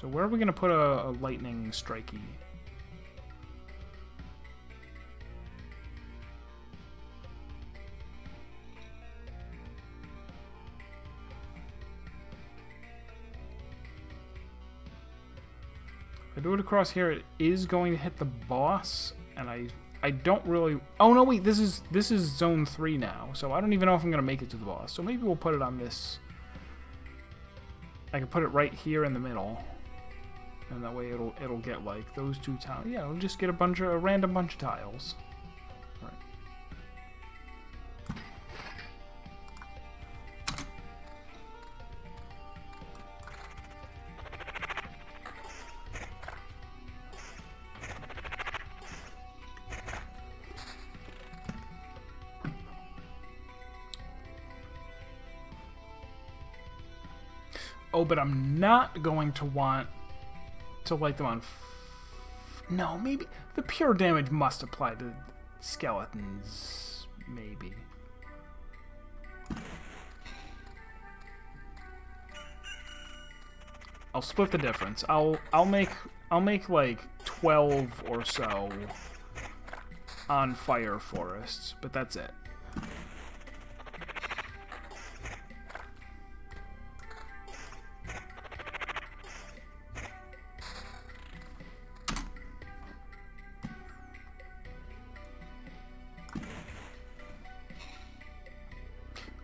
So where are we going to put a lightning strikey? If I do it across here, it is going to hit the boss, and I don't really... Oh, no, wait, this is Zone 3 now, so I don't even know if I'm going to make it to the boss. So maybe we'll put it on this... I can put it right here in the middle, and that way it'll get, like, those two tiles. Yeah, it'll just get a random bunch of tiles. All right. Oh, but I'm not going to want to light them on... No, maybe... The pure damage must apply to skeletons. Maybe. I'll split the difference. I'll make like 12 or so on fire forests, but that's it.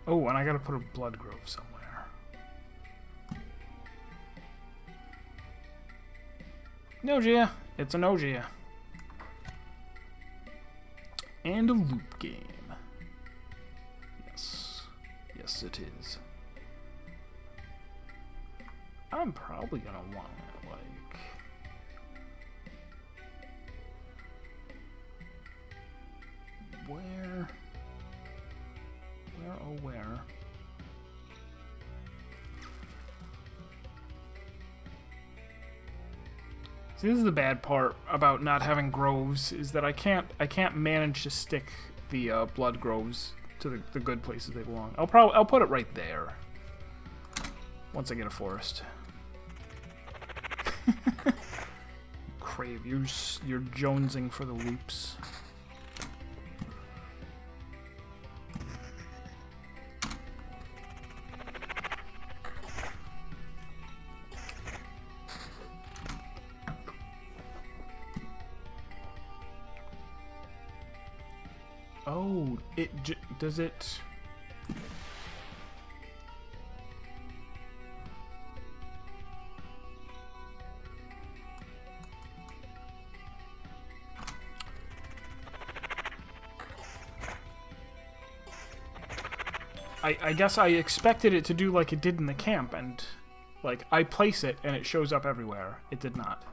Oh, and I gotta put a blood grove somewhere. Nogia! It's a Nogia. And a loop game. Yes. Yes, it is. I'm probably gonna want it, like... Where, oh where? See, this is the bad part about not having groves, is that I can't manage to stick the blood groves to the good places they belong. I'll put it right there. Once I get a forest. Crave, you're jonesing for the loops. Oh, does it... I guess I expected it to do like it did in the camp, and like I place it and it shows up everywhere. It did not.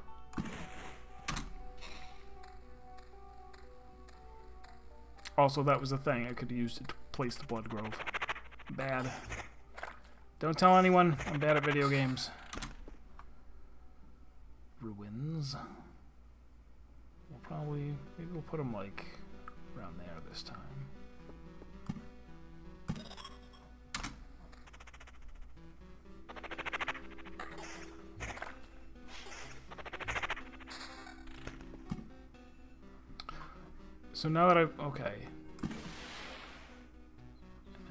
Also, that was the thing. I could have used it to place the blood grove. Bad. Don't tell anyone. I'm bad at video games. Ruins. We'll probably... Maybe we'll put them, like, around there this time. So now that I've... Okay. Now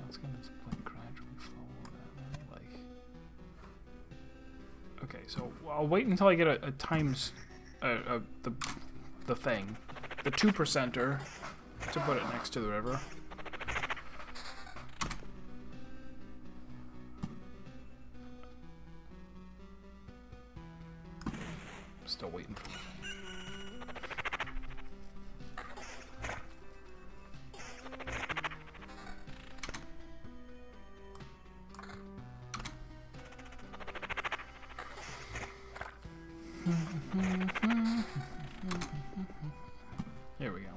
it's going to like gradually flow that way, like... Okay, so I'll wait until I get a times... the thing. The 2%er to put it next to the river. Still waiting for the thing. Here we go.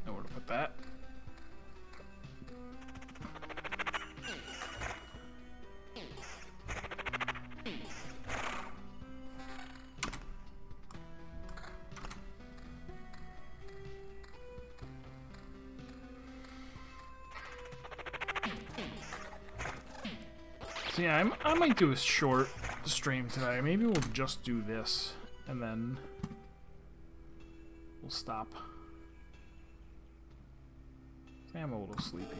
Know where to put that. So yeah, I might do a short stream today. Maybe we'll just do this, and then we'll stop. I'm a little sleepy.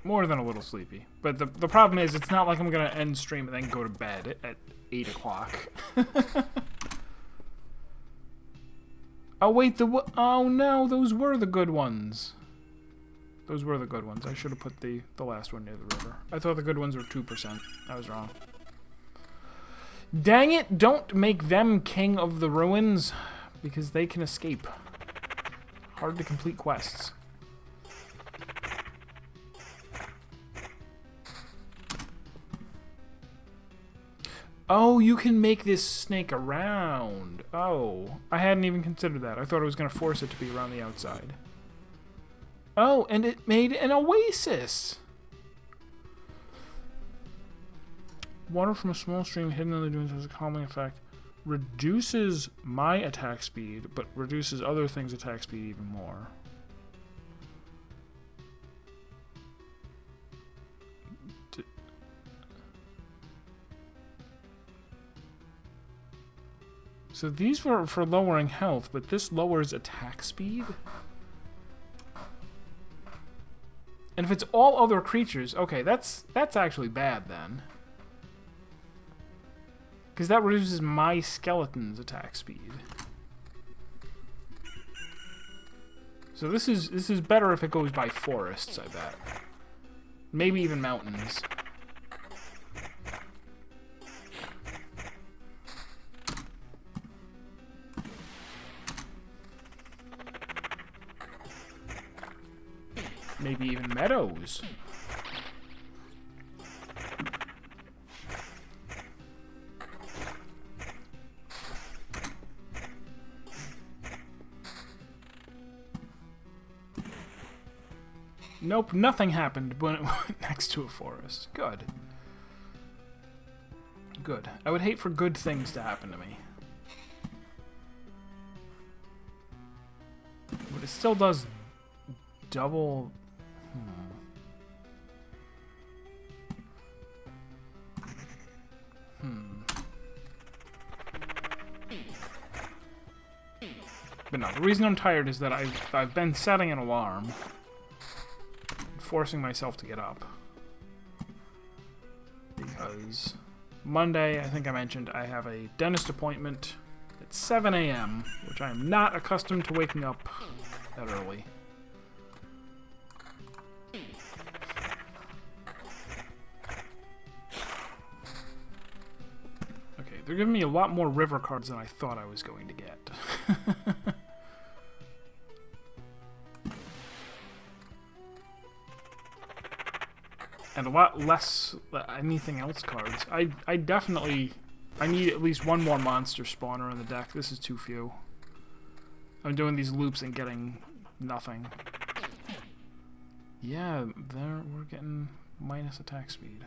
More than a little sleepy. But the problem is, it's not like I'm going to end stream and then go to bed at 8 o'clock. Oh, wait, oh no, those were the good ones. Those were the good ones. I should have put the last one near the river. I thought the good ones were 2%. I was wrong. Dang it, don't make them king of the ruins, because they can escape. Hard to complete quests. Oh, you can make this snake around. Oh, I hadn't even considered that. I thought it was going to force it to be around the outside. Oh, and it made an oasis. Water from a small stream hidden in the dunes has a calming effect. Reduces my attack speed, but reduces other things' attack speed even more. So these were for lowering health, but this lowers attack speed? And if it's all other creatures, okay, that's actually bad then. Because that reduces my skeleton's attack speed. So this is better if it goes by forests, I bet. Maybe even mountains. Maybe even meadows. Nope, nothing happened when it went next to a forest. Good. Good. I would hate for good things to happen to me. But it still does double... But no, the reason I'm tired is that I've been setting an alarm, forcing myself to get up. Because Monday, I think I mentioned, I have a dentist appointment at 7 a.m., which I am not accustomed to waking up that early. Okay, they're giving me a lot more river cards than I thought I was going to get. And a lot less anything else cards. I definitely... I need at least one more monster spawner in the deck. This is too few. I'm doing these loops and getting nothing. Yeah, we're getting minus attack speed.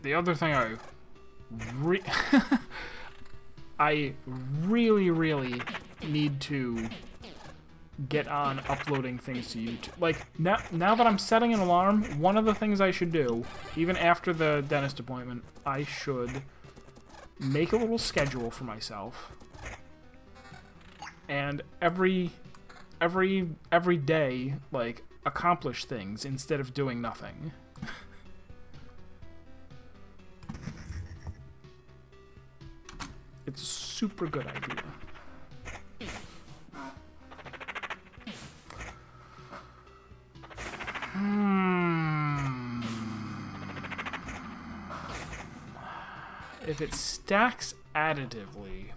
The other thing I really need to get on uploading things to YouTube. Like, now that I'm setting an alarm, one of the things I should do, even after the dentist appointment, I should make a little schedule for myself. And every day, like, accomplish things instead of doing nothing. It's a super good idea. If it stacks additively...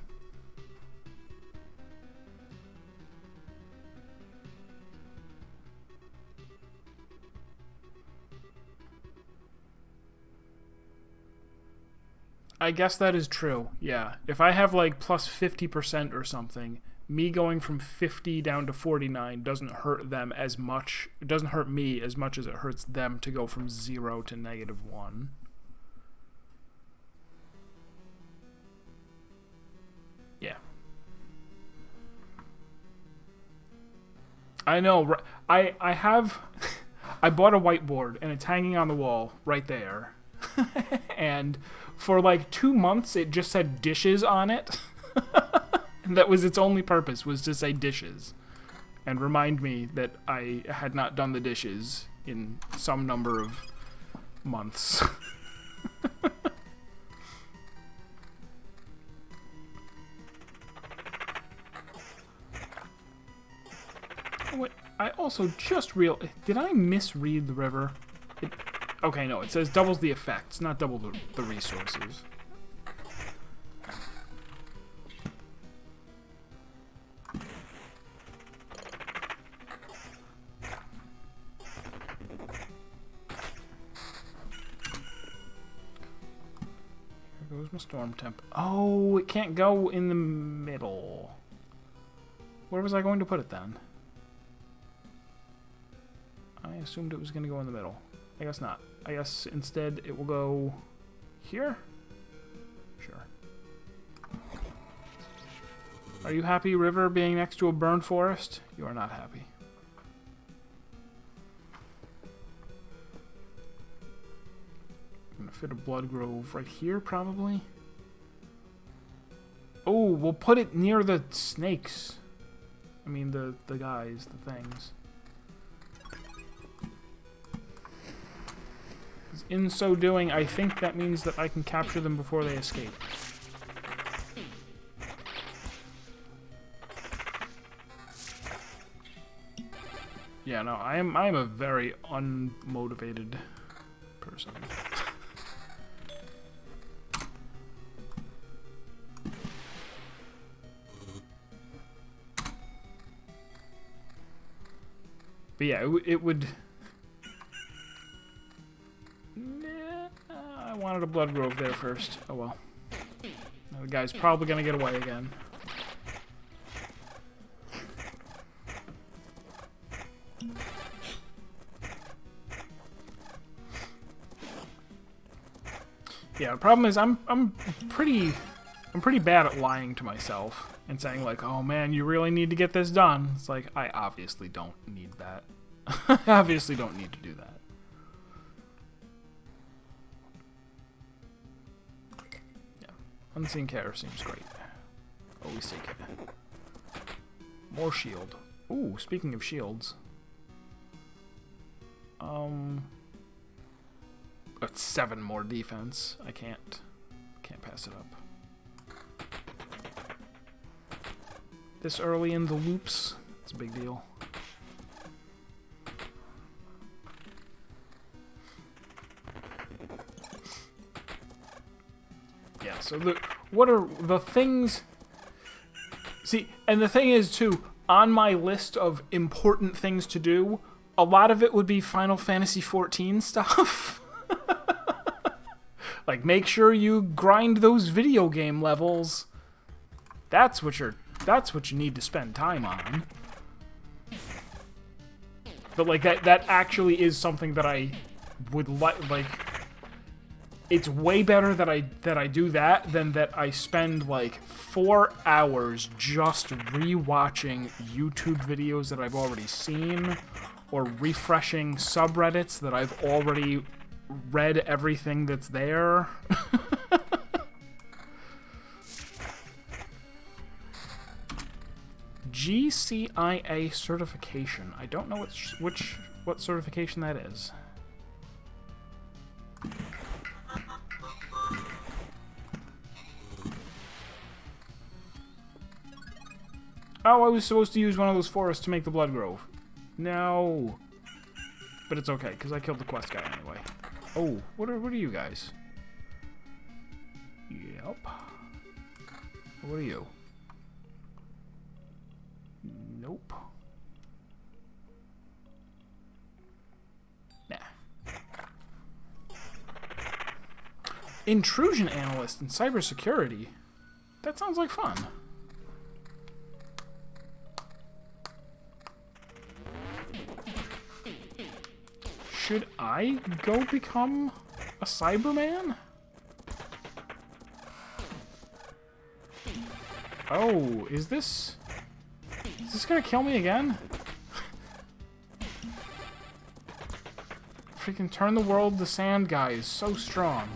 I guess that is true. Yeah. If I have like plus 50% or something, me going from 50 down to 49 doesn't hurt them as much. It doesn't hurt me as much as it hurts them to go from 0 to -1. Yeah. I know. I have I bought a whiteboard and it's hanging on the wall right there. And for like 2 months it just said dishes on it. And that was its only purpose, was to say dishes and remind me that I had not done the dishes in some number of months. Wait, I also just did I misread the river? Okay, no, it says doubles the effects, not double the resources. Here goes my storm temp. Oh, it can't go in the middle. Where was I going to put it then? I assumed it was going to go in the middle. I guess not. I guess instead it will go here? Sure. Are you happy, river, being next to a burned forest? You are not happy. I'm going to fit a blood grove right here, probably. Oh, we'll put it near the snakes. I mean, the guys, the things. In so doing, I think that means that I can capture them before they escape. Yeah, no, I am a very unmotivated person. But yeah, it would... I wanted a blood grove there first. Oh well. Now the guy's probably gonna get away again. Yeah, the problem is I'm pretty bad at lying to myself and saying like, "Oh man, you really need to get this done." It's like, I obviously don't need that. I obviously don't need to do that. Yeah, Unseen Care seems great. Always seek it. More shield. Ooh, speaking of shields. It's 7 more defense. I can't pass it up. This early in the loops, it's a big deal. Yeah, so what are the things... See, and the thing is, too, on my list of important things to do, a lot of it would be Final Fantasy XIV stuff. Like, make sure you grind those video game levels. That's what you need to spend time on. But like that actually is something that I would like. It's way better that I do that than that I spend like 4 hours just rewatching YouTube videos that I've already seen, or refreshing subreddits that I've already read everything that's there. GCIA certification. I don't know what certification that is. Oh, I was supposed to use one of those forests to make the blood grove. No. But it's okay, because I killed the quest guy anyway. Oh, what are you guys? Yep. What are you? Nope. Nah. Intrusion analyst in cybersecurity. That sounds like fun. Should I go become a Cyberman? Oh, is this gonna kill me again? Freaking turn the world to sand guy is so strong.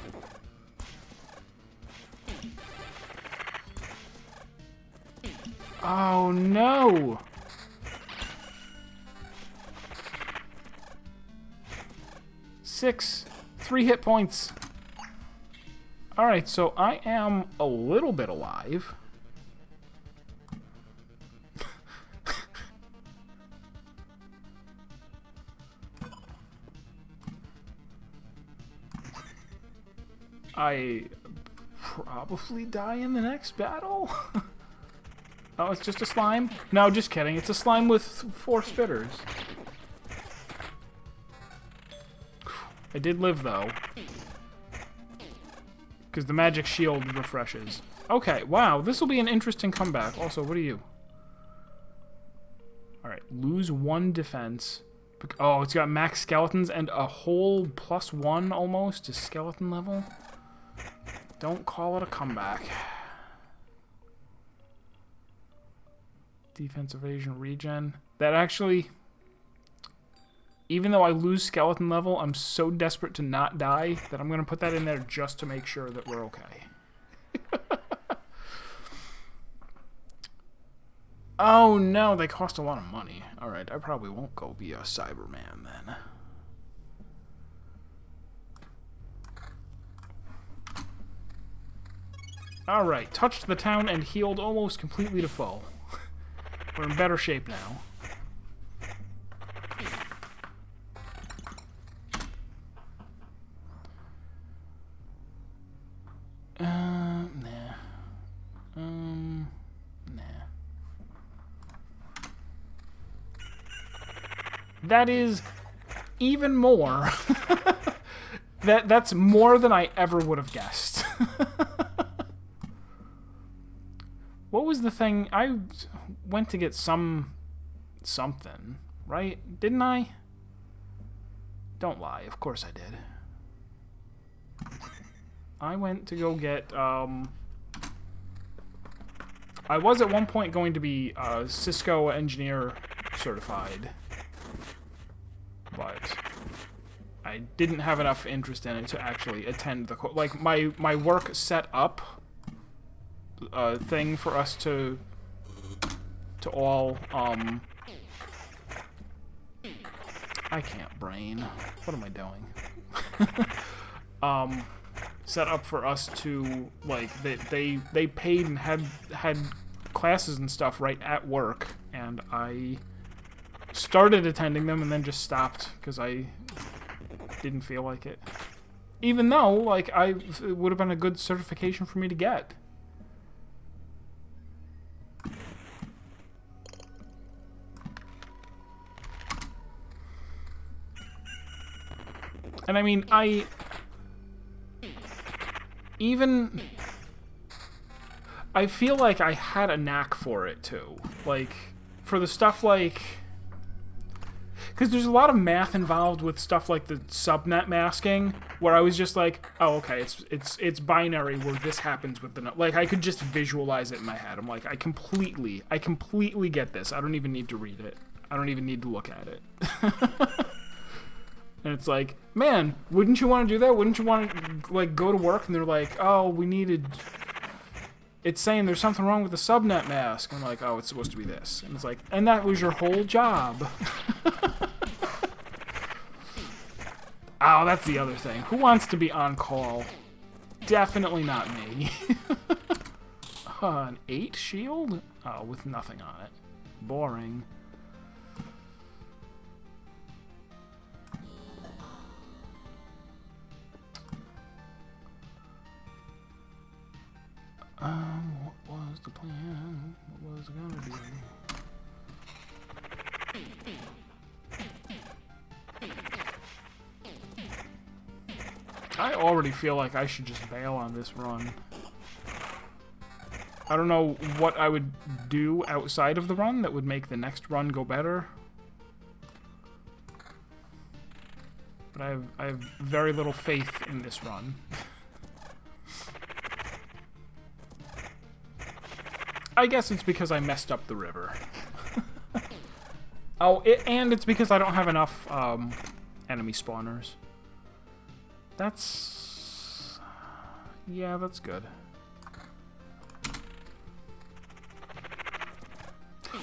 Oh no! Three hit points. Alright, so I am a little bit alive. I probably die in the next battle. Oh, it's just a slime? No, just kidding. It's a slime with 4 spitters. I did live, though. Because the magic shield refreshes. Okay, wow. This will be an interesting comeback. Also, what are you? Alright, lose 1 defense. Oh, it's got max skeletons and a whole +1 almost to skeleton level. Don't call it a comeback. Defense, evasion, regen. That actually... Even though I lose skeleton level, I'm so desperate to not die that I'm going to put that in there just to make sure that we're okay. Oh no, they cost a lot of money. Alright, I probably won't go be a Cyberman then. Alright, touched the town and healed almost completely to full. We're in better shape now. Nah. Nah. That is even more. That's more than I ever would have guessed. What was the thing? I went to get something, right? Didn't I? Don't lie. Of course I did. I went to go get, I was at one point going to be Cisco engineer certified, but I didn't have enough interest in it to actually attend the like my work set up a thing for us to all I can't brain. What am I doing? Set up for us to like they paid and had classes and stuff right at work, and I started attending them and then just stopped because I didn't feel like it. Even though like it would have been a good certification for me to get. And I mean, I feel like I had a knack for it too. Like, for the stuff like... Because there's a lot of math involved with stuff like the subnet masking, where I was just like, oh, okay, it's binary where this happens with the... Like, I could just visualize it in my head. I'm like, I completely get this. I don't even need to read it. I don't even need to look at it. And it's like, man, wouldn't you want to do that? Wouldn't you want to, like, go to work and they're like, oh, we needed... It's saying there's something wrong with the subnet mask. I'm like, oh, it's supposed to be this. And it's like, and that was your whole job. Oh, that's the other thing. Who wants to be on call? Definitely not me. An 8 shield? Oh, with nothing on it. Boring. What was the plan? What was it gonna be? I already feel like I should just bail on this run. I don't know what I would do outside of the run that would make the next run go better. But I have very little faith in this run. I guess it's because I messed up the river. Oh, and it's because I don't have enough enemy spawners. That's... yeah, that's good.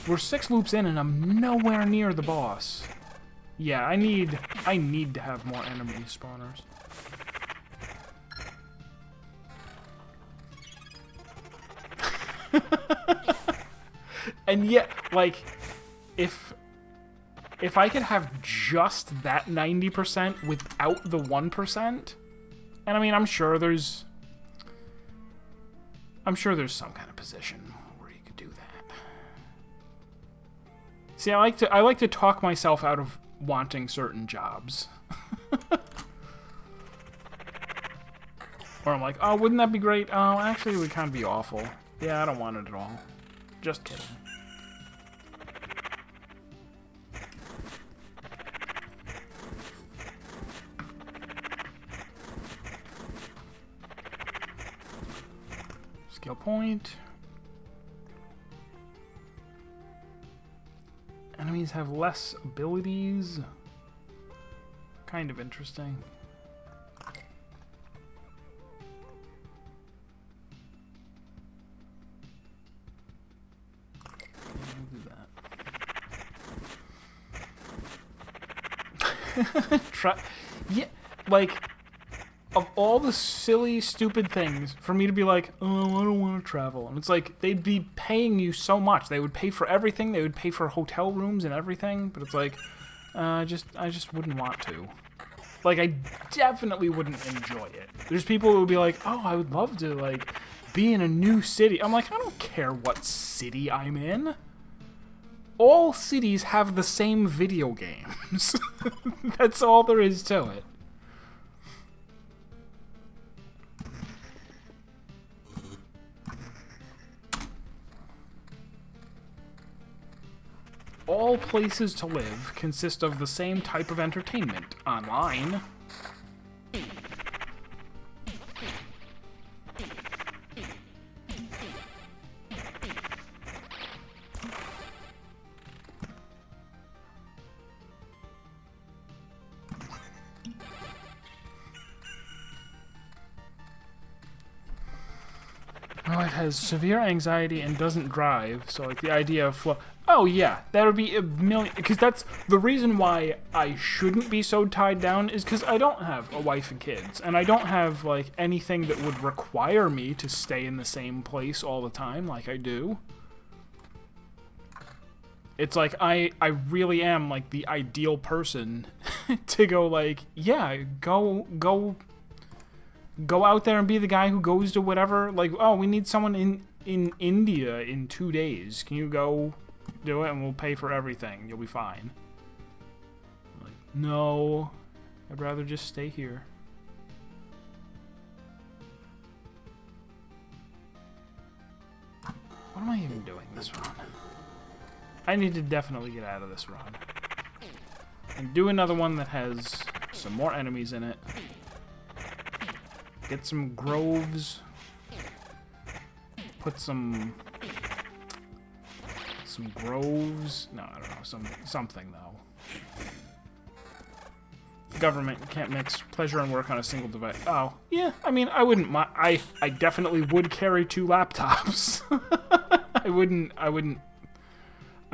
We're 6 loops in and I'm nowhere near the boss. Yeah, I need to have more enemy spawners. And yet, like, if I could have just that 90% without the 1%, and I mean, I'm sure there's some kind of position where you could do that. See, I like to talk myself out of wanting certain jobs. Or I'm like, oh, wouldn't that be great? Oh, actually, it would kind of be awful. Yeah, I don't want it at all. Just kidding. Skill point. Enemies have less abilities. Kind of interesting. We'll do that. Yeah, like, of all the silly, stupid things, for me to be like, oh, I don't want to travel. And it's like, they'd be paying you so much. They would pay for everything. They would pay for hotel rooms and everything. But it's like, I just wouldn't want to. Like, I definitely wouldn't enjoy it. There's people who would be like, oh, I would love to, like, be in a new city. I'm like, I don't care what city I'm in. All cities have the same video games. That's all there is to it. All places to live consist of the same type of entertainment online. Oh, it has severe anxiety and doesn't drive, so like the idea of oh yeah, that would be a million, because that's the reason why I shouldn't be so tied down is because I don't have a wife and kids, and I don't have like anything that would require me to stay in the same place all the time like I do. It's like I really am like the ideal person to go like, yeah, go out there and be the guy who goes to whatever, like, oh, we need someone in India in 2 days. Can you go do it and we'll pay for everything? You'll be fine. Like, no, I'd rather just stay here. What am I even doing this run? I need to definitely get out of this run. And do another one that has some more enemies in it. Get some groves. Put some groves. No, I don't know. Something though. Government can't mix pleasure and work on a single device. Oh, yeah. I mean, I wouldn't mind. I definitely would carry 2 laptops. I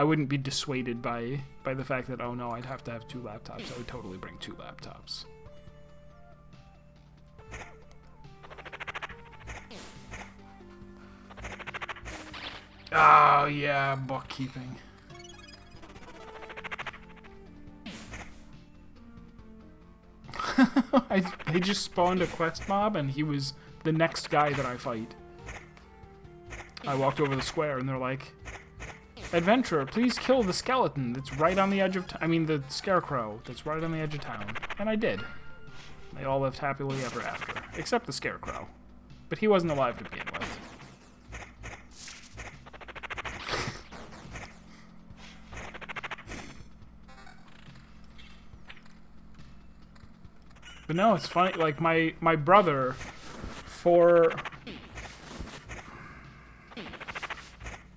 wouldn't be dissuaded by the fact that, oh no, I'd have to have 2 laptops. I would totally bring 2 laptops. Oh, yeah, bookkeeping. They just spawned a quest mob, and he was the next guy that I fight. I walked over the square, and they're like, adventurer, please kill the skeleton that's right on the edge of I mean, the scarecrow that's right on the edge of town. And I did. They all lived happily ever after, except the Scarecrow. But he wasn't alive to begin with. But no, it's funny, like, my brother, for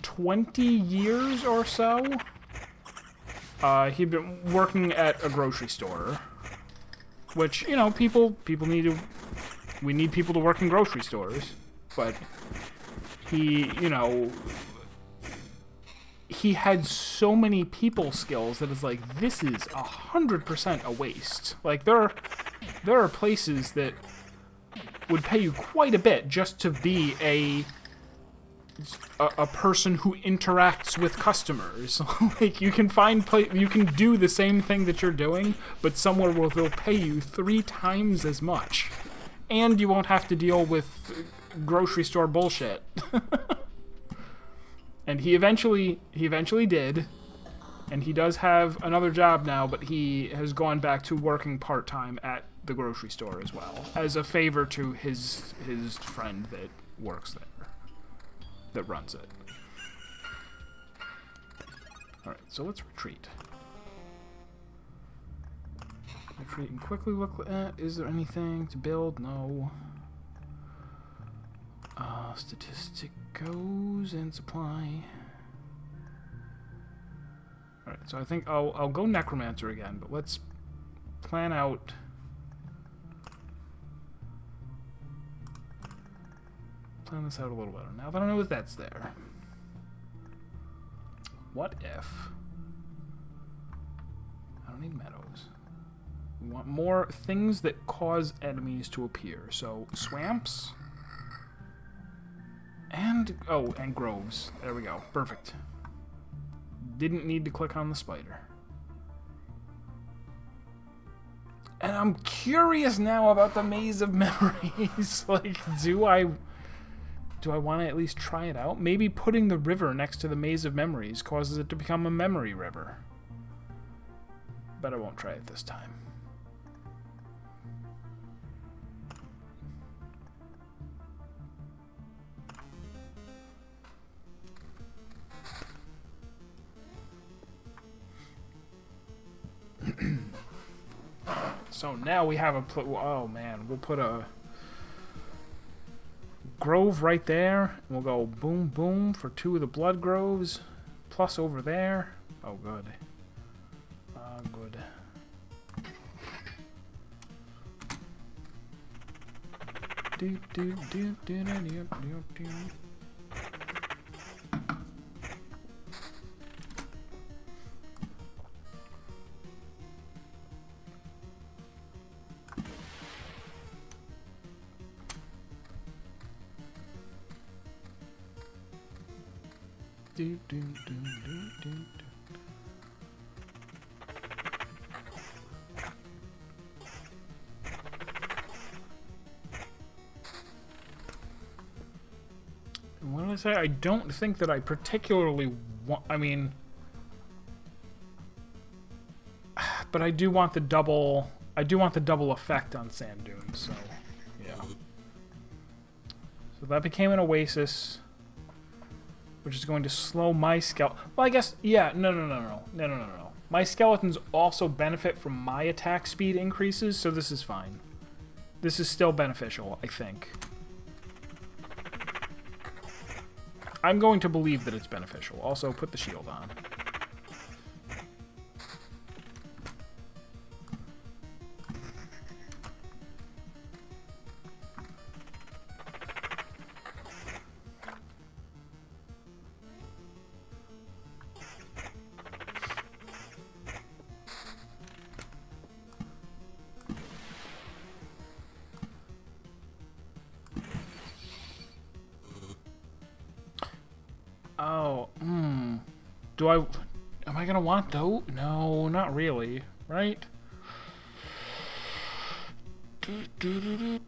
20 years or so, he'd been working at a grocery store, which, you know, we need people to work in grocery stores, but he, you know, he had so many people skills that it's like, this is 100% a waste. Like, there are places that would pay you quite a bit just to be a person who interacts with customers. Like, you can you can do the same thing that you're doing, but somewhere where they'll pay you 3 times as much, and you won't have to deal with grocery store bullshit. And he eventually did, and he does have another job now, but he has gone back to working part-time at the grocery store as well, as a favor to his friend that works there, that runs it. Alright, so let's retreat. Retreat and quickly look at, is there anything to build? No. Statistic goes and supply. Alright, so I think I'll go Necromancer again, but let's plan out this out a little better. Now that I know that that's there. What if I don't need meadows. We want more things that cause enemies to appear. So swamps. And groves. There we go. Perfect. Didn't need to click on the spider. And I'm curious now about the Maze of Memories. Like, do I want to at least try it out? Maybe putting the river next to the Maze of Memories causes it to become a memory river. But I won't try it this time. So now we have oh man, we'll put a grove right there, and we'll go boom boom for 2 of the blood groves, plus over there. Oh good. Good. Do do do do do do do. Do, do, do, do, do, do. What did I say? I don't think that I particularly want... I mean... But I do want the double... I do want the double effect on sand dunes, so... Yeah. So that became an oasis, which is going to slow my skeleton. Well, I guess, yeah, no. My skeletons also benefit from my attack speed increases, so this is fine. This is still beneficial, I think. I'm going to believe that it's beneficial. Also, put the shield on. Oh, am I gonna want those? No, not really, right? I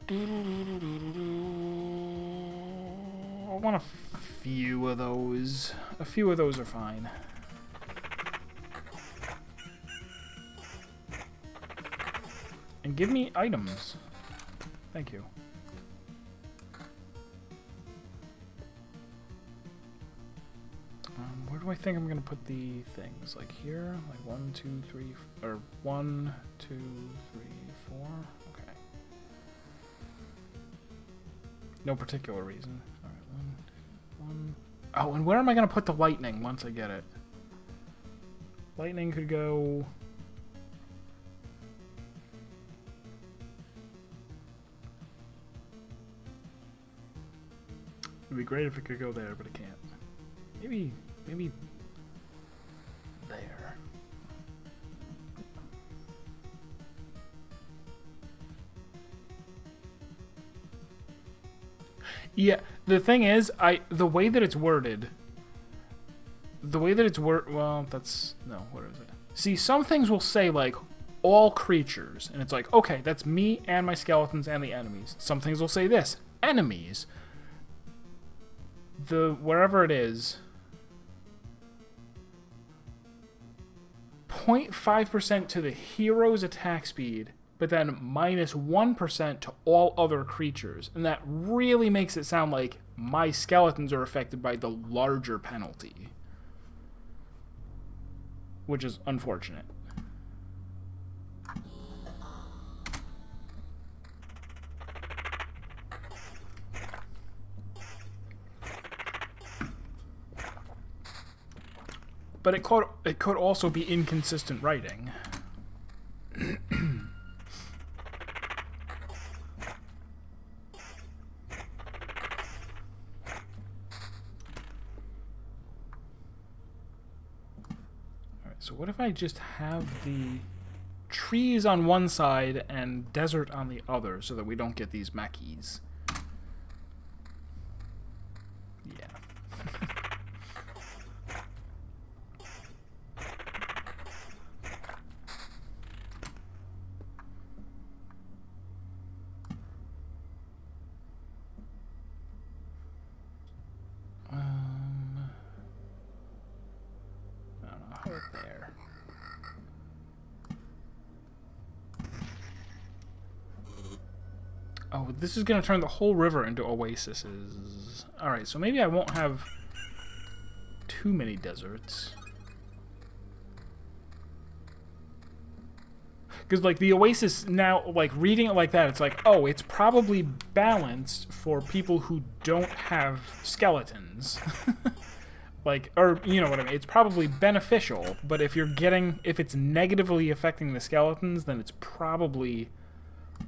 want a few of those. A few of those are fine. And give me items. Thank you. Where do I think I'm gonna put the things? Like here? Like 1, 2, 3, or 1, 2, 3, 4? Okay. No particular reason. Alright, 1. Oh, and where am I gonna put the lightning once I get it? Lightning could go... It'd be great if it could go there, but it can't. Maybe there. Yeah, the thing is, the way that it's worded, well, that's, no, what is it? See, some things will say, like, all creatures, and it's like, okay, that's me and my skeletons and the enemies. Some things will say this, enemies. Wherever it is, 0.5% to the hero's attack speed, but then minus 1% to all other creatures. And that really makes it sound like my skeletons are affected by the larger penalty. Which is unfortunate. But it could also be inconsistent writing. So what if I just have the trees on one side and desert on the other so that we don't get these mackies? Yeah. I don't know, how about there? Oh, this is going to turn the whole river into oases. Alright, so maybe I won't have too many deserts. Because, like, the oasis now, like, reading it like that, it's like, oh, it's probably balanced for people who don't have skeletons. Like, or, you know what I mean, it's probably beneficial, but if if it's negatively affecting the skeletons, then it's probably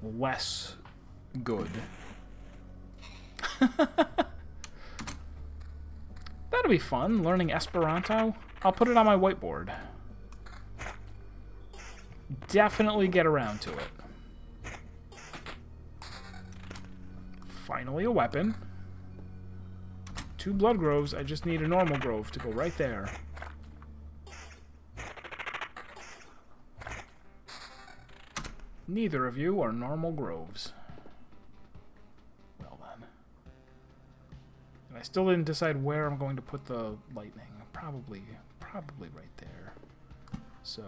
less good. That'll be fun, learning Esperanto. I'll put it on my whiteboard. Definitely get around to it. Finally a weapon. 2 blood groves, I just need a normal grove to go right there. Neither of you are normal groves. Well then. And I still didn't decide where I'm going to put the lightning. Probably right there. So...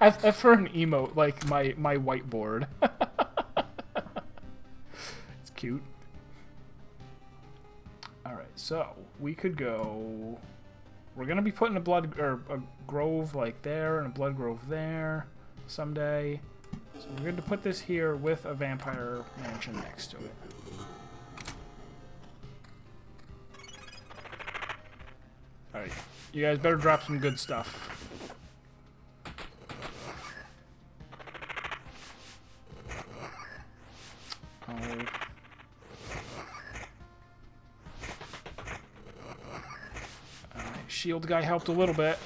I've heard an emote, like my whiteboard. It's cute. Alright, so we could go... We're gonna be putting a grove like there and a blood grove there someday. So we're going to put this here with a vampire mansion next to it. Alright, you guys better drop some good stuff. Oh. Alright, shield guy helped a little bit.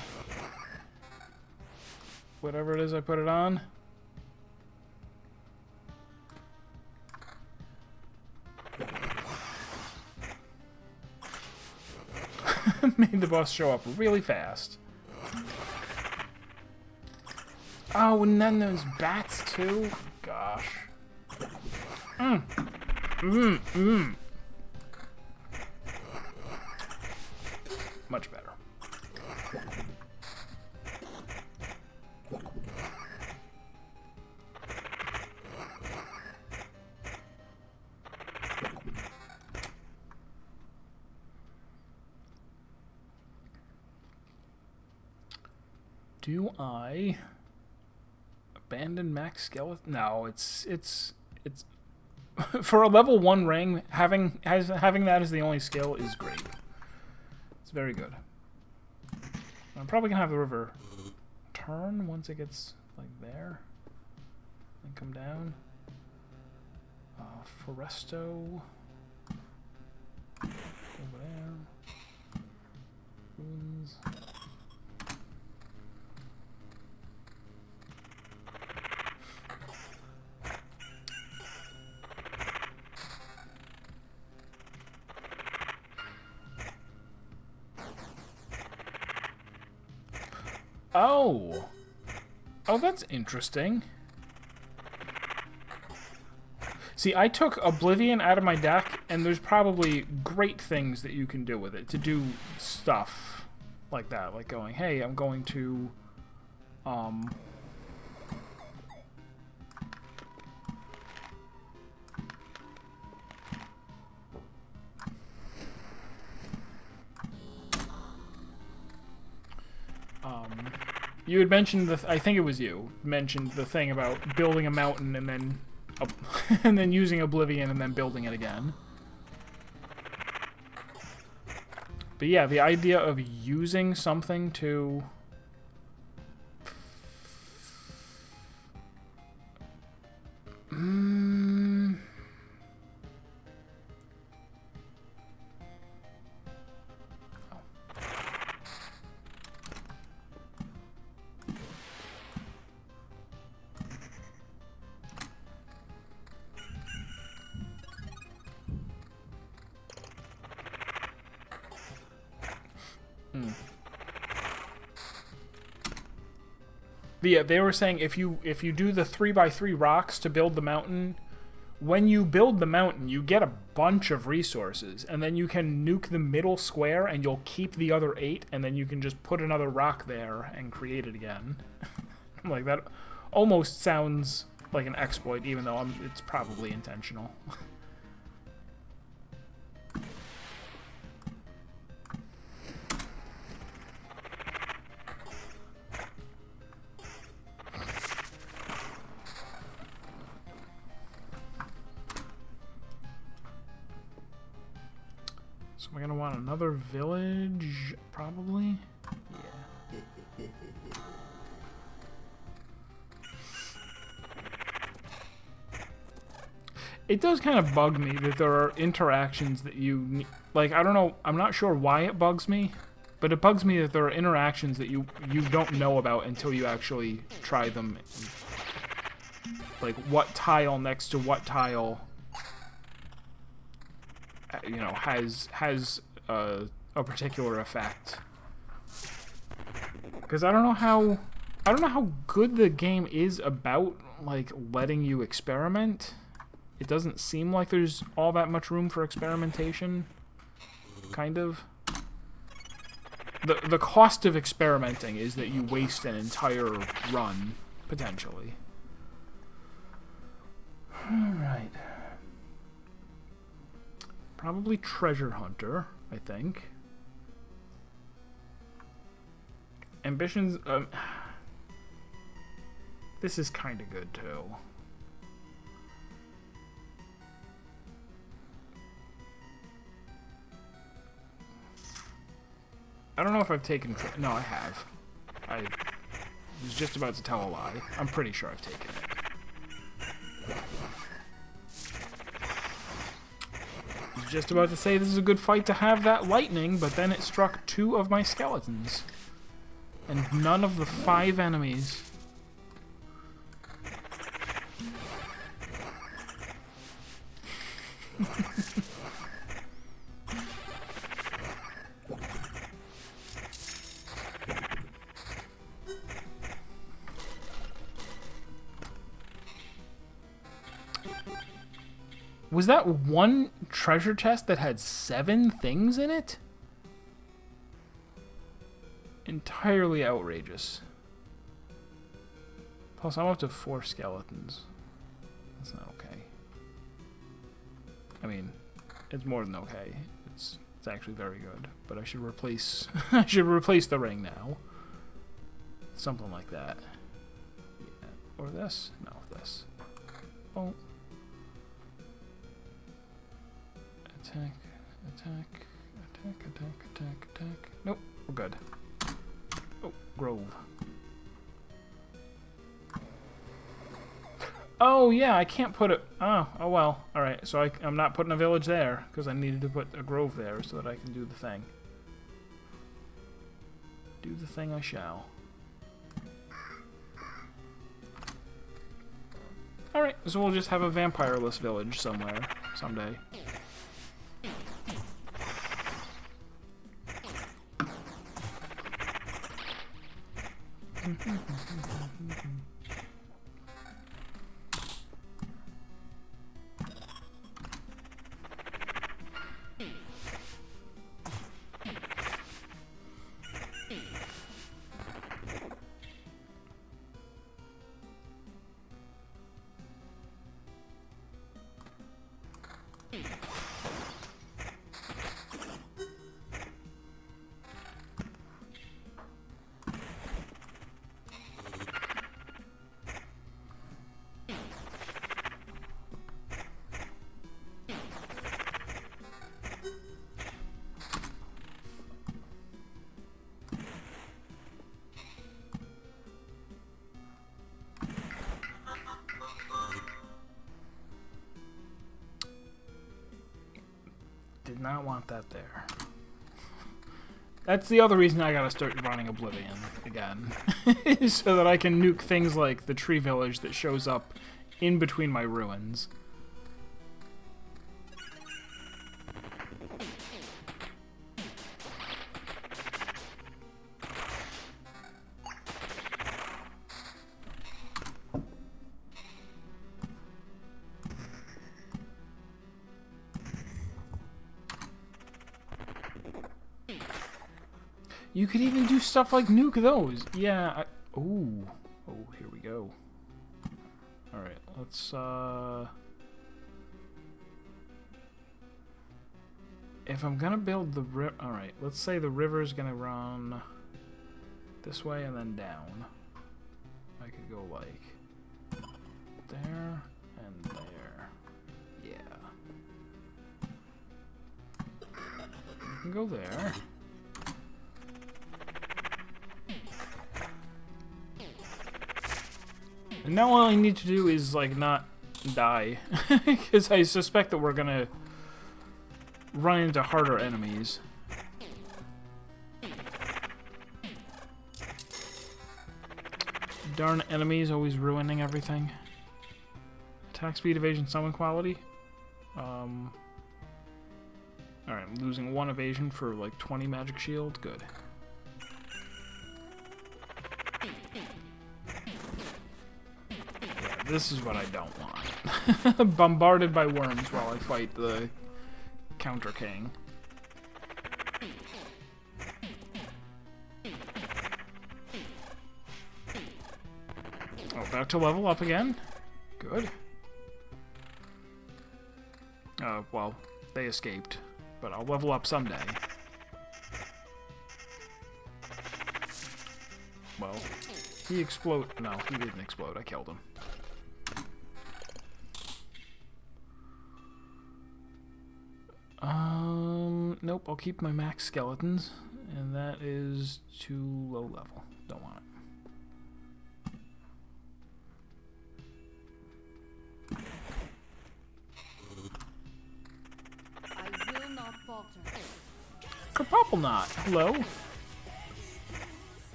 Whatever it is I put it on. made the boss show up really fast. Oh, and then there's bats too? Gosh. Much better. Do I abandon max skeleton? No, it's for a level 1 ring, having that as the only skill is great. It's very good. I'm probably gonna have the river turn once it gets like there, and come down. Foresto over there. Ruins. Oh! Oh, that's interesting. See, I took Oblivion out of my deck, and there's probably great things that you can do with it to do stuff like that. Like going, hey, I'm going to, you had mentioned I think it was you mentioned the thing about building a mountain and then and then using Oblivion and then building it again. But yeah, the idea of using something to Yeah, they were saying if you do the 3x3 rocks to build the mountain, when you build the mountain, you get a bunch of resources, and then you can nuke the middle square, and you'll keep the other 8, and then you can just put another rock there and create it again. Like, that almost sounds like an exploit, even though it's probably intentional. So we're gonna want another village, probably. Yeah. It does kind of bug me that there are interactions that you need. Like, I don't know, I'm not sure why it bugs me, but it bugs me that there are interactions that you don't know about until you actually try them. Like, what tile next to what tile, you know, has a particular effect. Because I don't know how good the game is about, like, letting you experiment. It doesn't seem like there's all that much room for experimentation, kind of. The cost of experimenting is that you waste an entire run, potentially. Alright. Probably Treasure Hunter, I think. Ambitions, this is kind of good, too. I don't know if I've taken... No, I have. I was just about to tell a lie. I'm pretty sure I've taken it. I was just about to say this is a good fight to have that lightning, but then it struck 2 of my skeletons. And none of the 5 enemies. Was that one treasure chest that had 7 things in it? Entirely outrageous. Plus, I'm up to 4 skeletons. That's not okay. I mean, it's more than okay. It's actually very good. But I should replace I should replace the ring now. Something like that. Yeah. Or this? No, this. Oh. Attack, attack, attack, attack, attack, attack. Nope, we're good. Oh, grove. Oh, yeah, I can't put it... Oh well. Alright, so I'm not putting a village there, because I needed to put a grove there so that I can do the thing. Do the thing I shall. Alright, so we'll just have a vampireless village somewhere, someday. Did not want that there. That's the other reason I gotta start running Oblivion again. So that I can nuke things like the tree village that shows up in between my ruins. You could even do stuff like nuke those. Yeah. Ooh. Oh, here we go. Alright, let's, if I'm gonna build the alright, let's say the river's gonna run this way and then down. I could go like there and there. Yeah. You can go there. And now all I need to do is, like, not die. Because I suspect that we're gonna run into harder enemies. Darn enemies always ruining everything. Attack speed, evasion, summon quality. Alright, I'm losing 1 evasion for, like, 20 magic shield. Good. This is what I don't want. Bombarded by worms while I fight the Counter King. Oh, back to level up again? Good. Well, they escaped, but I'll level up someday. Well, he exploded. No, he didn't explode. I killed him. Nope, I'll keep my max skeletons, and that is too low level. Don't want it. I will not falter. Kerpopple-knot, hello.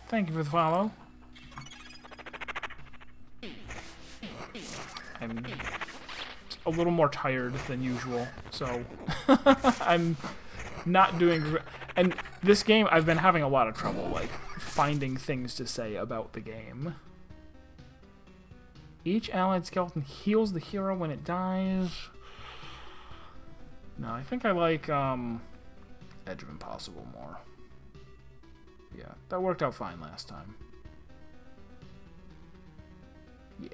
Thank you for the follow. I'm a little more tired than usual, so I'm not doing... And this game, I've been having a lot of trouble, like, finding things to say about the game. Each allied skeleton heals the hero when it dies. No, I think I like Edge of Impossible more. Yeah, that worked out fine last time. Yeah.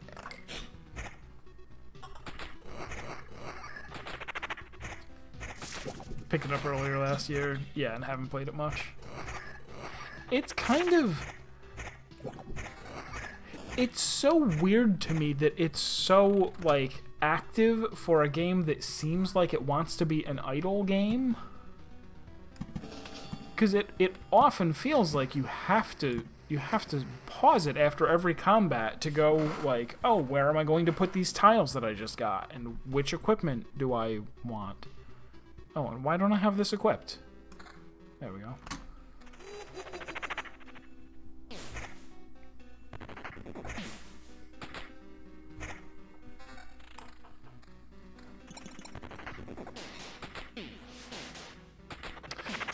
Picked it up earlier last year. Yeah, and haven't played it much. It's kind of... It's so weird to me that it's so, like, active for a game that seems like it wants to be an idle game. Because it often feels like you have to pause it after every combat to go, like, oh, where am I going to put these tiles that I just got? And which equipment do I want? Oh, and why don't I have this equipped? There we go.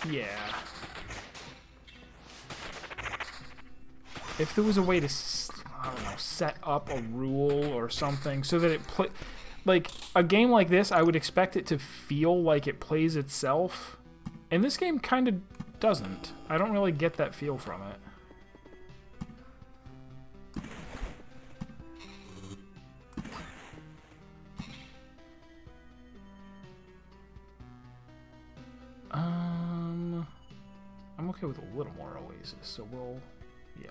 Yeah. If there was a way to, I don't know, set up a rule or something so that it like a game like this, I would expect it to feel like it plays itself. And this game kind of doesn't. I don't really get that feel from it. I'm okay with a little more Oasis, so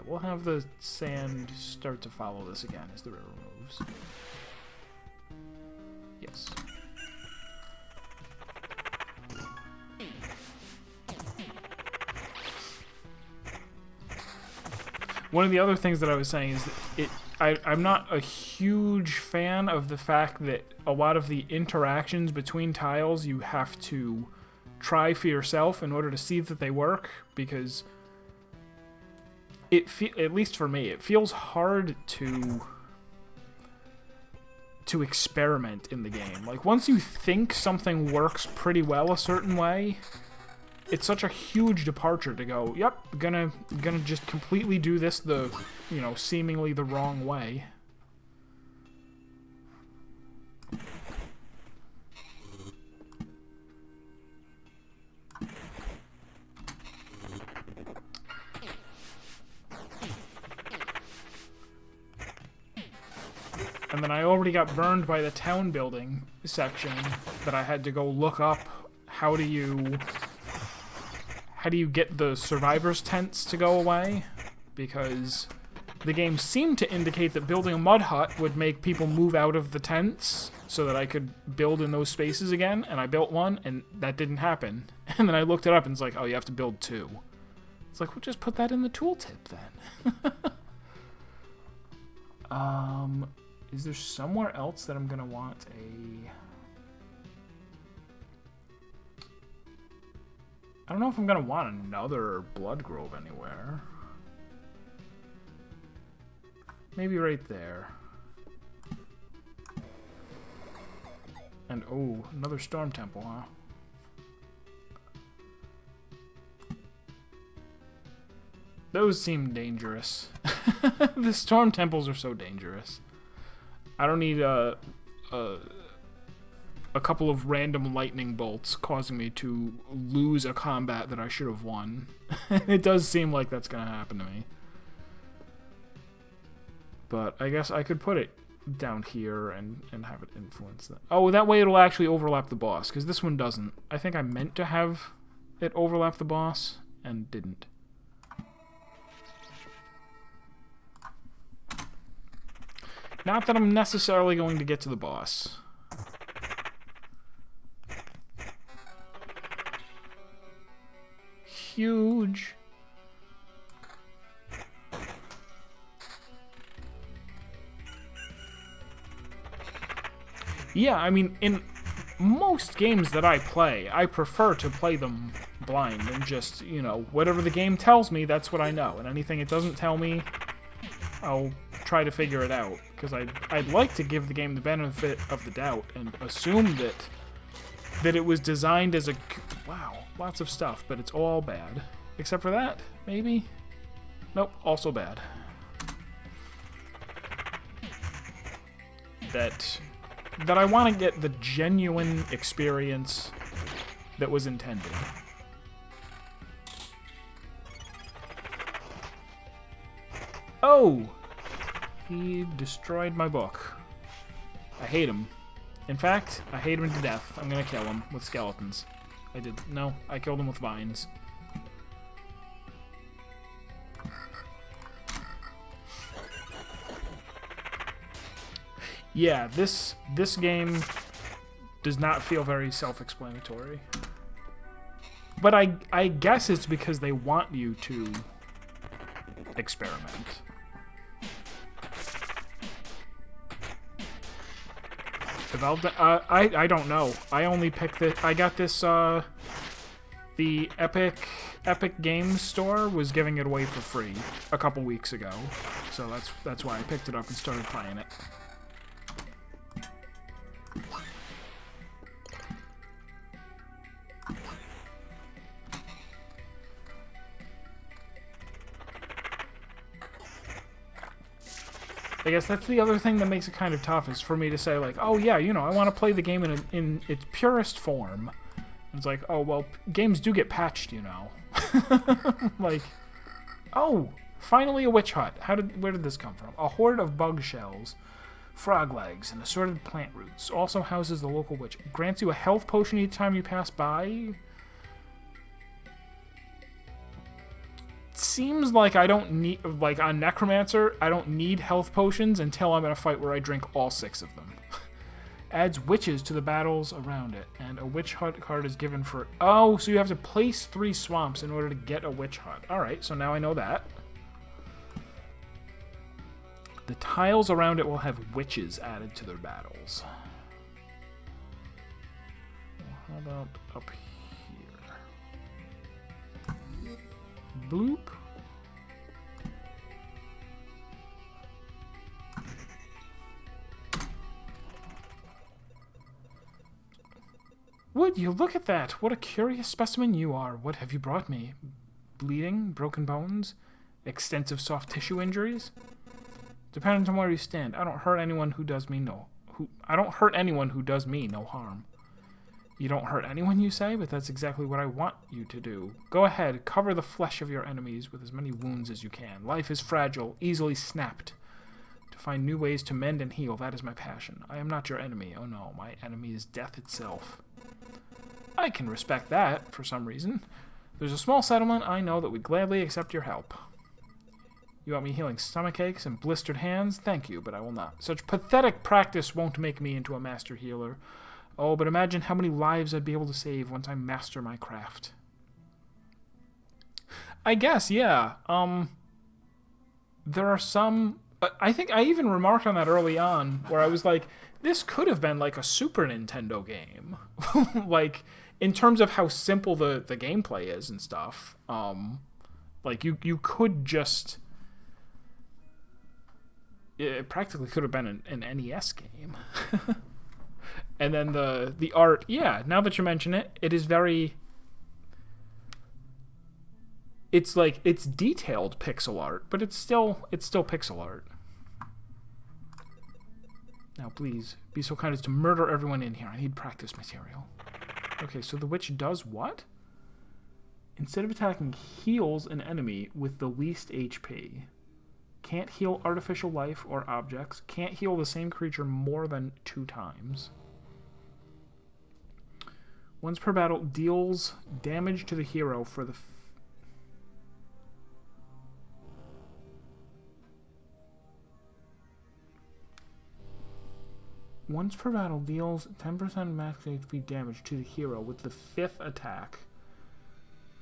we'll have the sand start to follow this again as the river moves. Yes. One of the other things that I was saying is that I'm not a huge fan of the fact that a lot of the interactions between tiles you have to try for yourself in order to see that they work, because at least for me, it feels hard to experiment in the game. Like, once you think something works pretty well a certain way, it's such a huge departure to go, yep, gonna just completely do this the, you know, seemingly the wrong way. And then I already got burned by the town building section that I had to go look up how do you get the survivors' tents to go away, because the game seemed to indicate that building a mud hut would make people move out of the tents so that I could build in those spaces again, and I built one, and that didn't happen. And then I looked it up, and it's like, oh, you have to build 2. It's like, well, just put that in the tooltip then. Is there somewhere else that I'm gonna want a... I don't know if I'm gonna want another Blood Grove anywhere. Maybe right there. And oh, another Storm Temple, huh? Those seem dangerous. The Storm Temples are so dangerous. I don't need a couple of random lightning bolts causing me to lose a combat that I should have won. It does seem like that's going to happen to me. But I guess I could put it down here and have it influence that. Oh, that way it'll actually overlap the boss, because this one doesn't. I think I meant to have it overlap the boss and didn't. Not that I'm necessarily going to get to the boss. Huge. Yeah, I mean, in most games that I play, I prefer to play them blind and just, you know, whatever the game tells me, that's what I know. And anything it doesn't tell me, I'll try to figure it out, because I'd like to give the game the benefit of the doubt and assume that it was designed as a... Wow, lots of stuff, but it's all bad. Except for that, maybe? Nope, also bad. That I want to get the genuine experience that was intended. Oh! He destroyed my book. I hate him. In fact, I hate him to death. I'm gonna kill him with skeletons. No, I killed him with vines. Yeah, this game does not feel very self-explanatory. But I guess it's because they want you to experiment. Developed, I don't know. I only picked it. I got this. The Epic Games Store was giving it away for free a couple weeks ago, so that's why I picked it up and started playing it. I guess that's the other thing that makes it kind of tough, is for me to say, like, oh yeah, you know, I want to play the game in its purest form. And it's like, oh, well, games do get patched, you know. Like, oh, finally a witch hut. Where did this come from? A hoard of bug shells, frog legs, and assorted plant roots. Also houses the local witch. Grants you a health potion each time you pass by. Seems like I don't need, like on Necromancer, I don't need health potions until I'm in a fight where I drink all 6 of them. Adds witches to the battles around it, and a witch hut card is given for... Oh, so you have to place 3 swamps in order to get a witch hut. Alright, so now I know that. The tiles around it will have witches added to their battles. How about up here? Bloop. Would you look at that? What a curious specimen you are. What have you brought me? Bleeding? Broken bones? Extensive soft tissue injuries? Depending on where you stand, I don't hurt anyone who does me no harm. You don't hurt anyone, you say? But that's exactly what I want you to do. Go ahead, cover the flesh of your enemies with as many wounds as you can. Life is fragile, easily snapped. To find new ways to mend and heal, that is my passion. I am not your enemy. Oh no, my enemy is death itself. I can respect that, for some reason. There's a small settlement I know that would gladly accept your help. You want me healing stomach aches and blistered hands? Thank you, but I will not. Such pathetic practice won't make me into a master healer. Oh, but imagine how many lives I'd be able to save once I master my craft. I guess, yeah. There are some... I think I even remarked on that early on, where I was like, this could have been like a Super Nintendo game. Like, in terms of how simple the gameplay is and stuff. Like, you could just... It practically could have been an NES game. And then the art, yeah, now that you mention it, it is very... It's like, it's detailed pixel art, but it's still pixel art. Now, please, be so kind as to murder everyone in here. I need practice material. Okay, so the witch does what? Instead of attacking, heals an enemy with the least HP. Can't heal artificial life or objects. Can't heal the same creature more than 2 times. Once per battle, deals damage to the hero for the... Once per battle, deals 10% max HP damage to the hero with the 5th attack.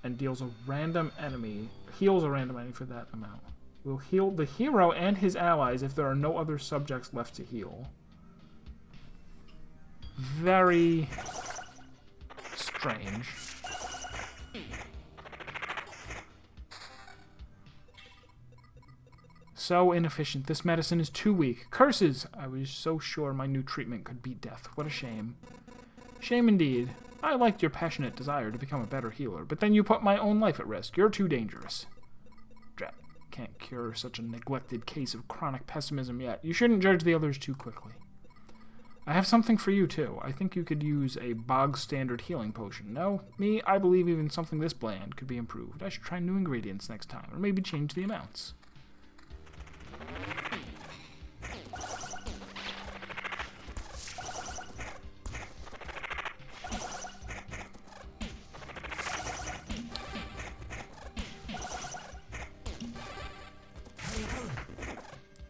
And deals a random enemy... Heals a random enemy for that amount. Will heal the hero and his allies if there are no other subjects left to heal. Very... strange. So inefficient. This medicine is too weak. Curses! I was so sure my new treatment could beat death. What a shame. Shame indeed. I liked your passionate desire to become a better healer, but then you put my own life at risk. You're too dangerous. Drat. Can't cure such a neglected case of chronic pessimism yet. You shouldn't judge the others too quickly. I have something for you, too. I think you could use a bog standard healing potion. No? Me? I believe even something this bland could be improved. I should try new ingredients next time, or maybe change the amounts.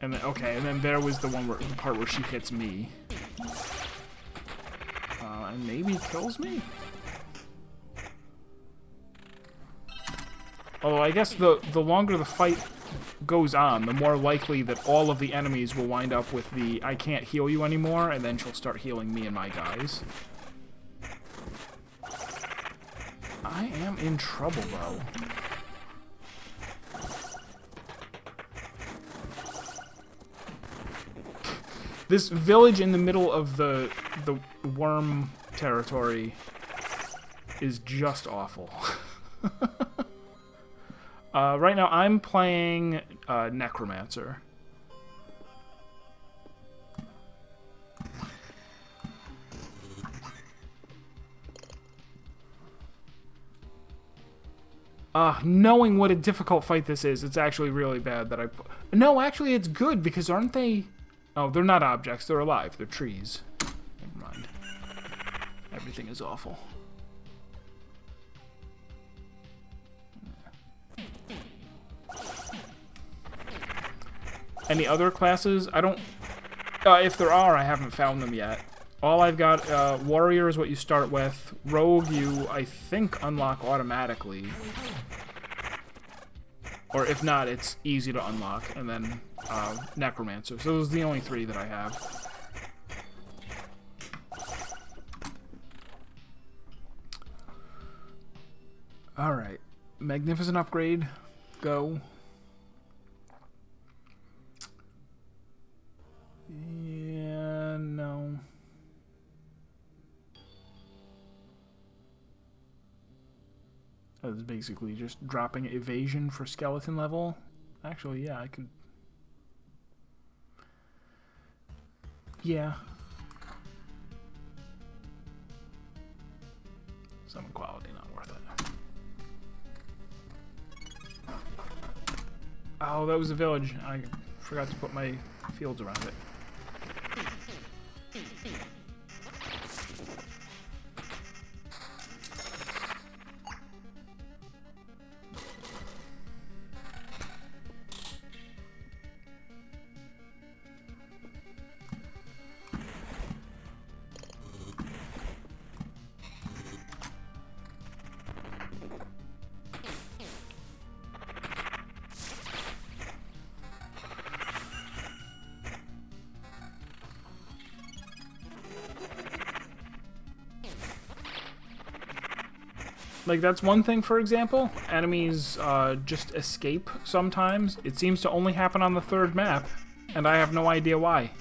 And then, okay, and then there was the part where she hits me. And maybe kills me? Although I guess the longer the fight goes on, the more likely that all of the enemies will wind up with the I can't heal you anymore, and then she'll start healing me and my guys. I am in trouble, though. This village in the middle of the worm territory is just awful. Right now I'm playing Necromancer. Knowing what a difficult fight this is, it's actually really bad that I... No, actually it's good, because aren't they... Oh, they're not objects, they're alive, they're trees. Never mind. Everything is awful. Any other classes? I don't... if there are, I haven't found them yet. All I've got, Warrior is what you start with. Rogue, you, I think, unlock automatically. Or if not, it's easy to unlock. And then, Necromancer. So those are the only three that I have. Alright. Magnificent upgrade. Go. Yeah, no. That is basically just dropping evasion for skeleton level. Actually, yeah, I could... Yeah. Summon quality, not worth it. Oh, that was a village. I forgot to put my fields around it. Like, that's one thing, for example. Enemies just escape sometimes. It seems to only happen on the third map, and I have no idea why.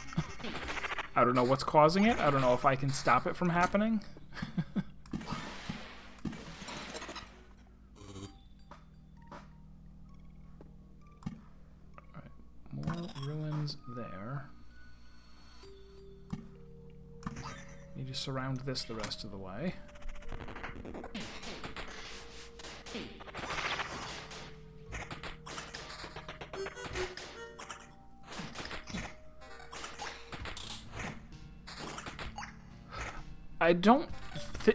I don't know what's causing it. I don't know if I can stop it from happening. Alright, more ruins there. Need to surround this the rest of the way. I don't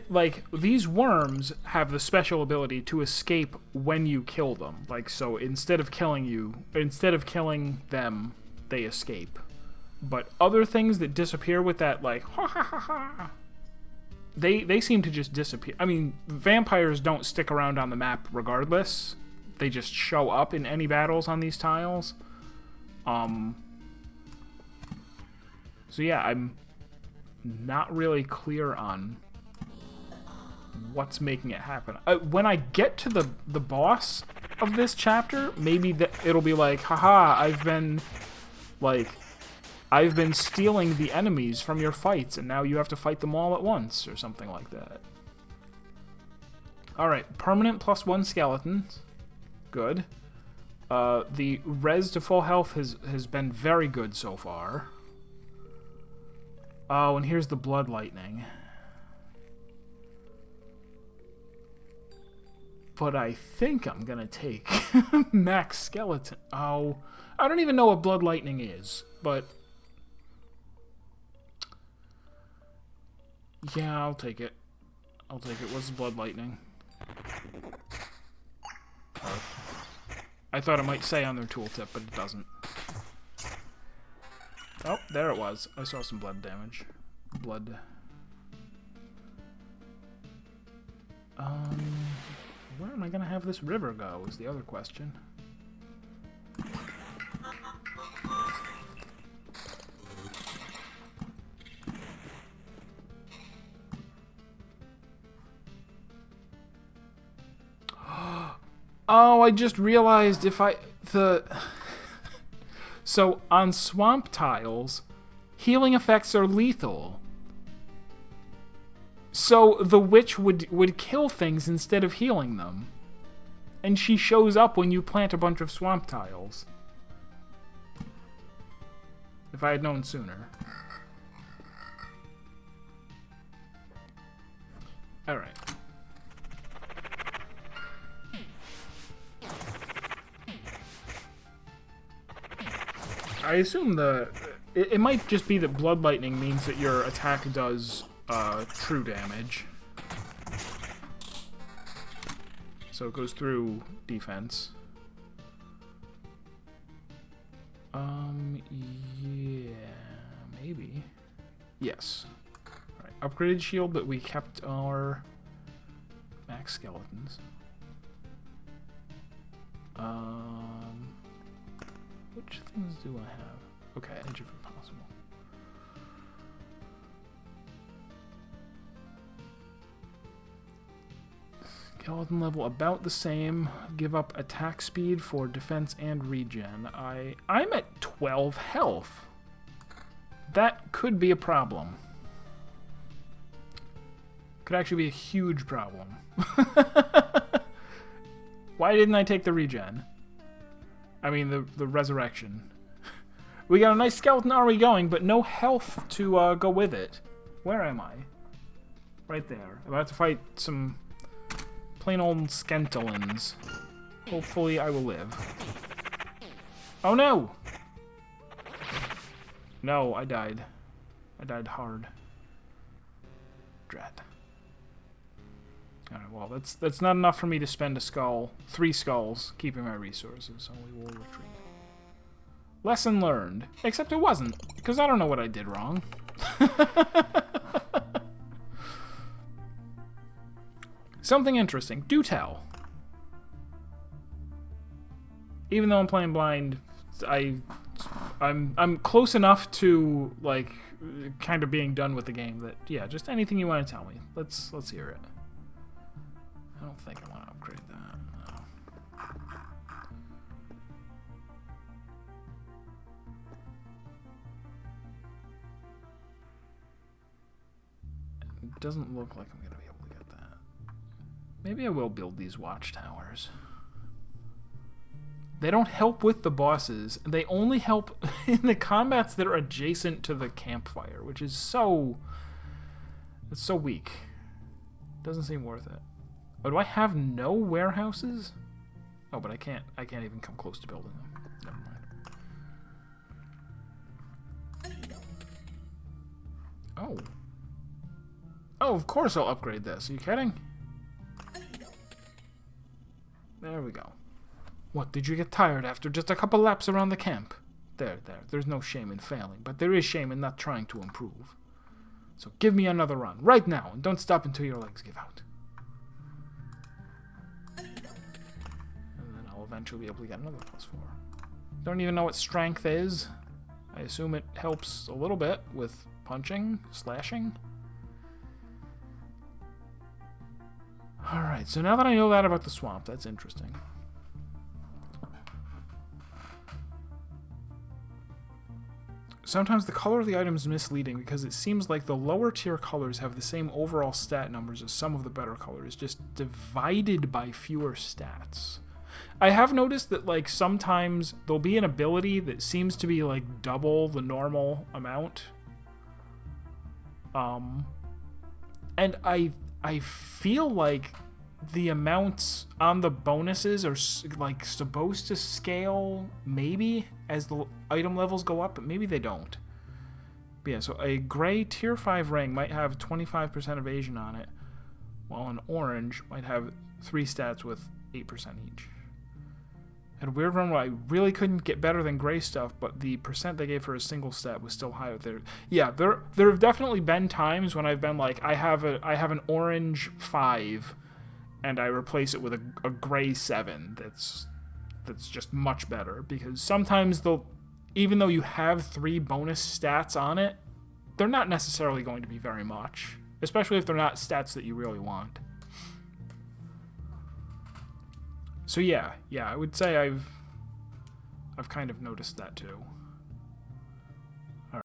like, these worms have the special ability to escape when you kill them. Like, so instead of killing them, they escape. But other things that disappear with that, like, ha ha ha ha, they seem to just disappear. I mean, vampires don't stick around on the map regardless. They just show up in any battles on these tiles. So yeah, I'm not really clear on what's making it happen. When I get to the boss of this chapter, maybe it'll be like, haha, I've been stealing the enemies from your fights, and now you have to fight them all at once, or something like that. Alright, permanent +1 skeletons. Good. The res to full health has been very good so far. Oh, and here's the Blood Lightning. But I think I'm gonna take Max Skeleton. Oh, I don't even know what Blood Lightning is, but yeah, I'll take it. I'll take it. What's Blood Lightning? Oh. I thought it might say on their tooltip, but it doesn't. Oh, there it was. I saw some blood damage. Blood. Where am I gonna have this river go is the other question. Oh, I just realized if so on swamp tiles, healing effects are lethal. So the witch would kill things instead of healing them. And she shows up when you plant a bunch of swamp tiles. If I had known sooner. Alright. I assume it might just be that Blood Lightning means that your attack does true damage. So it goes through defense. Yeah, maybe. Yes. Alright, upgraded shield, but we kept our max skeletons. Which things do I have? Okay, Edge of Impossible. Skeleton level about the same. Give up attack speed for defense and regen. I'm at 12 health. That could be a problem. Could actually be a huge problem. Why didn't I take the regen? I mean, the resurrection. We got a nice skeleton army going, but no health to go with it. Where am I? Right there. I'm about to fight some plain old skentelins. Hopefully I will live. Oh no! No, I died. I died hard. Dread. Alright, well, that's not enough for me to spend a skull. 3 skulls, keeping my resources, so we will retreat. Lesson learned. Except it wasn't, because I don't know what I did wrong. Something interesting. Do tell. Even though I'm playing blind, I'm close enough to, like, kind of being done with the game that, yeah, just anything you want to tell me. Let's hear it. I don't think I want to upgrade that. No. It doesn't look like I'm going to be able to get that. Maybe I will build these watchtowers. They don't help with the bosses. They only help in the combats that are adjacent to the campfire, which is so... It's so weak. Doesn't seem worth it. Oh, do I have no warehouses? Oh, but I can't even come close to building them. Never mind. Oh. Oh, of course I'll upgrade this. Are you kidding? There we go. What, did you get tired after just a couple laps around the camp? There. There's no shame in failing, but there is shame in not trying to improve. So give me another run, right now, and don't stop until your legs give out. Eventually be able to get another +4. Don't even know what strength is. I assume it helps a little bit with punching, slashing. Alright, so now that I know that about the swamp, that's interesting. Sometimes the color of the item is misleading because it seems like the lower tier colors have the same overall stat numbers as some of the better colors, just divided by fewer stats. I have noticed that, like, sometimes there'll be an ability that seems to be, like, double the normal amount. And I feel like the amounts on the bonuses are like supposed to scale maybe as the item levels go up, but maybe they don't. But yeah, so a gray tier 5 ring might have 25% evasion on it, while an orange might have 3 stats with 8% each. Had a weird run where I really couldn't get better than gray stuff, but the percent they gave for a single stat was still higher there. Yeah, there have definitely been times when I've been like, I have an orange 5, and I replace it with a gray 7. That's just much better, because sometimes even though you have 3 bonus stats on it, they're not necessarily going to be very much, especially if they're not stats that you really want. So yeah, I would say I've kind of noticed that too.